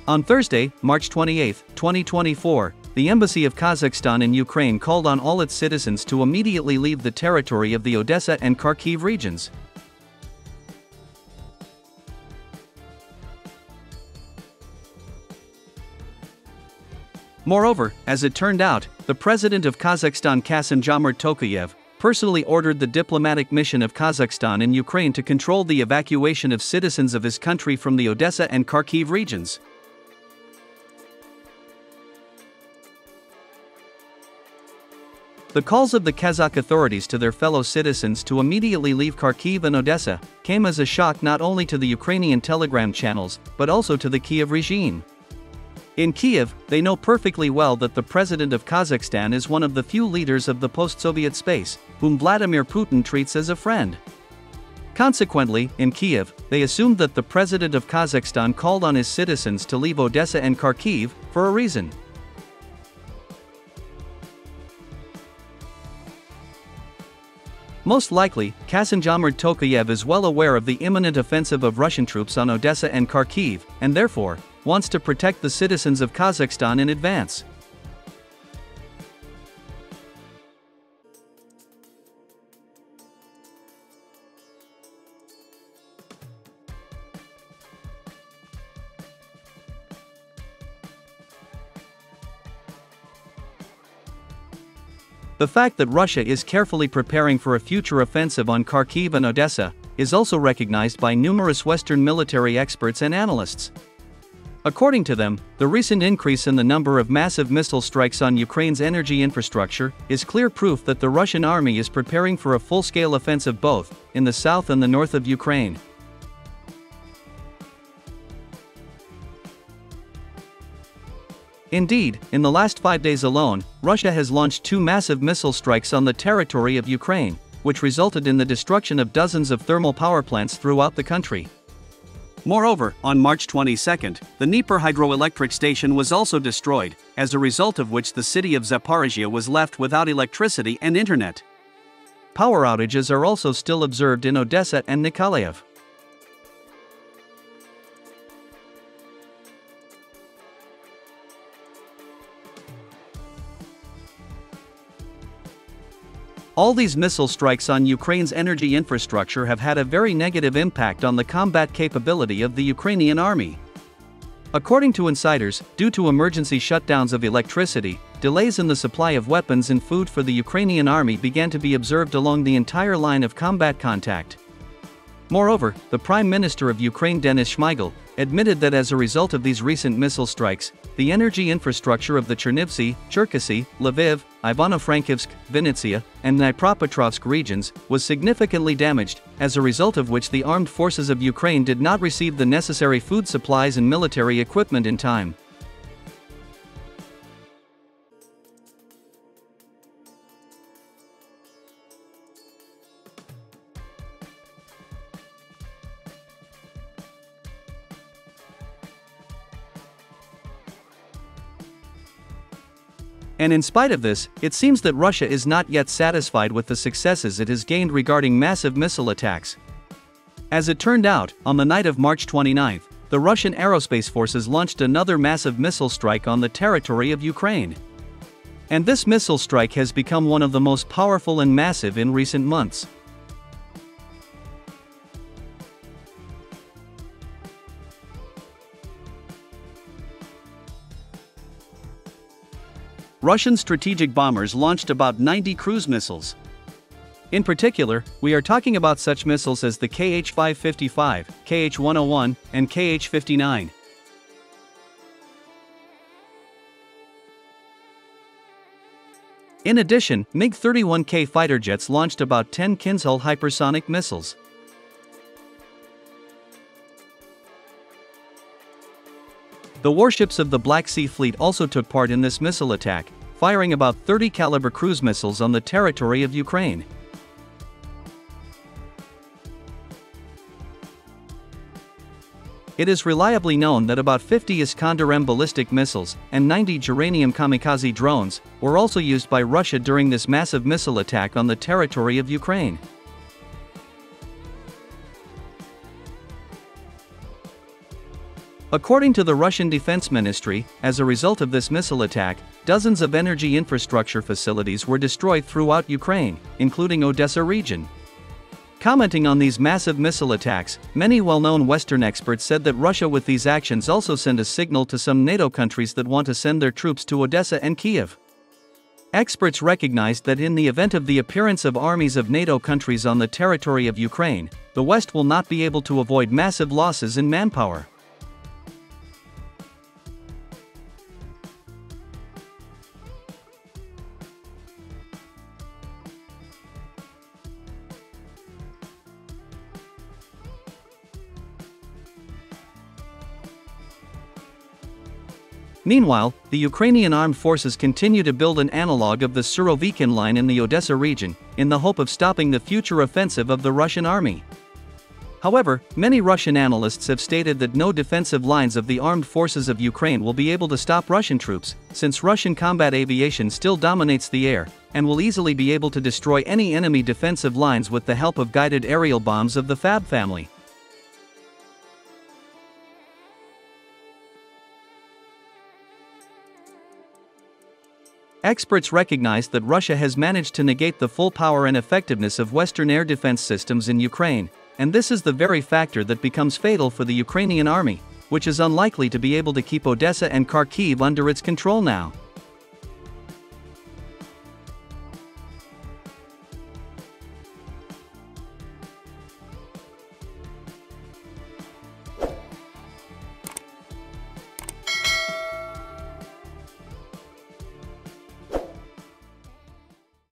On Thursday, March 28, 2024, the Embassy of Kazakhstan in Ukraine called on all its citizens to immediately leave the territory of the Odessa and Kharkiv regions. Moreover, as it turned out, the president of Kazakhstan Kassym-Jomart Tokayev personally ordered the diplomatic mission of Kazakhstan in Ukraine to control the evacuation of citizens of his country from the Odessa and Kharkiv regions. The calls of the Kazakh authorities to their fellow citizens to immediately leave Kharkiv and Odessa came as a shock not only to the Ukrainian Telegram channels, but also to the Kiev regime. In Kiev, they know perfectly well that the president of Kazakhstan is one of the few leaders of the post-Soviet space, whom Vladimir Putin treats as a friend. Consequently, in Kiev, they assumed that the president of Kazakhstan called on his citizens to leave Odessa and Kharkiv for a reason. Most likely, Kassym-Jomart Tokayev is well aware of the imminent offensive of Russian troops on Odessa and Kharkiv, and therefore, wants to protect the citizens of Kazakhstan in advance. The fact that Russia is carefully preparing for a future offensive on Kharkiv and Odessa is also recognized by numerous Western military experts and analysts. According to them, the recent increase in the number of massive missile strikes on Ukraine's energy infrastructure is clear proof that the Russian army is preparing for a full-scale offensive both in the south and the north of Ukraine. Indeed, in the last 5 days alone, Russia has launched 2 massive missile strikes on the territory of Ukraine, which resulted in the destruction of dozens of thermal power plants throughout the country. Moreover, on March 22, the Dnieper hydroelectric station was also destroyed, as a result of which the city of Zaporizhia was left without electricity and internet. Power outages are also still observed in Odessa and Nikolaev. All these missile strikes on Ukraine's energy infrastructure have had a very negative impact on the combat capability of the Ukrainian army. According to insiders, due to emergency shutdowns of electricity, delays in the supply of weapons and food for the Ukrainian army began to be observed along the entire line of combat contact. Moreover, the Prime Minister of Ukraine Denis Shmyhal admitted that as a result of these recent missile strikes, the energy infrastructure of the Chernivtsi, Cherkasy, Lviv, Ivano-Frankivsk, Vinnytsia, and Dnipropetrovsk regions was significantly damaged, as a result of which the armed forces of Ukraine did not receive the necessary food supplies and military equipment in time. And in spite of this, it seems that Russia is not yet satisfied with the successes it has gained regarding massive missile attacks. As it turned out, on the night of March 29, the Russian aerospace forces launched another massive missile strike on the territory of Ukraine. And this missile strike has become one of the most powerful and massive in recent months. Russian strategic bombers launched about 90 cruise missiles. In particular, we are talking about such missiles as the Kh-555, Kh-101, and Kh-59. In addition, MiG-31K fighter jets launched about 10 Kinzhal hypersonic missiles. The warships of the Black Sea Fleet also took part in this missile attack, firing about 30 caliber cruise missiles on the territory of Ukraine. It is reliably known that about 50 Iskander-M ballistic missiles and 90 geranium kamikaze drones were also used by Russia during this massive missile attack on the territory of Ukraine. According to the Russian Defense Ministry, as a result of this missile attack, dozens of energy infrastructure facilities were destroyed throughout Ukraine, including Odessa region. Commenting on these massive missile attacks, many well-known Western experts said that Russia with these actions also send a signal to some NATO countries that want to send their troops to Odessa and Kyiv. Experts recognized that in the event of the appearance of armies of NATO countries on the territory of Ukraine, the West will not be able to avoid massive losses in manpower. Meanwhile, the Ukrainian armed forces continue to build an analog of the Surovikin line in the Odessa region, in the hope of stopping the future offensive of the Russian army. However, many Russian analysts have stated that no defensive lines of the armed forces of Ukraine will be able to stop Russian troops, since Russian combat aviation still dominates the air, and will easily be able to destroy any enemy defensive lines with the help of guided aerial bombs of the Fab family. Experts recognize that Russia has managed to negate the full power and effectiveness of Western air defense systems in Ukraine, and this is the very factor that becomes fatal for the Ukrainian army, which is unlikely to be able to keep Odessa and Kharkiv under its control now.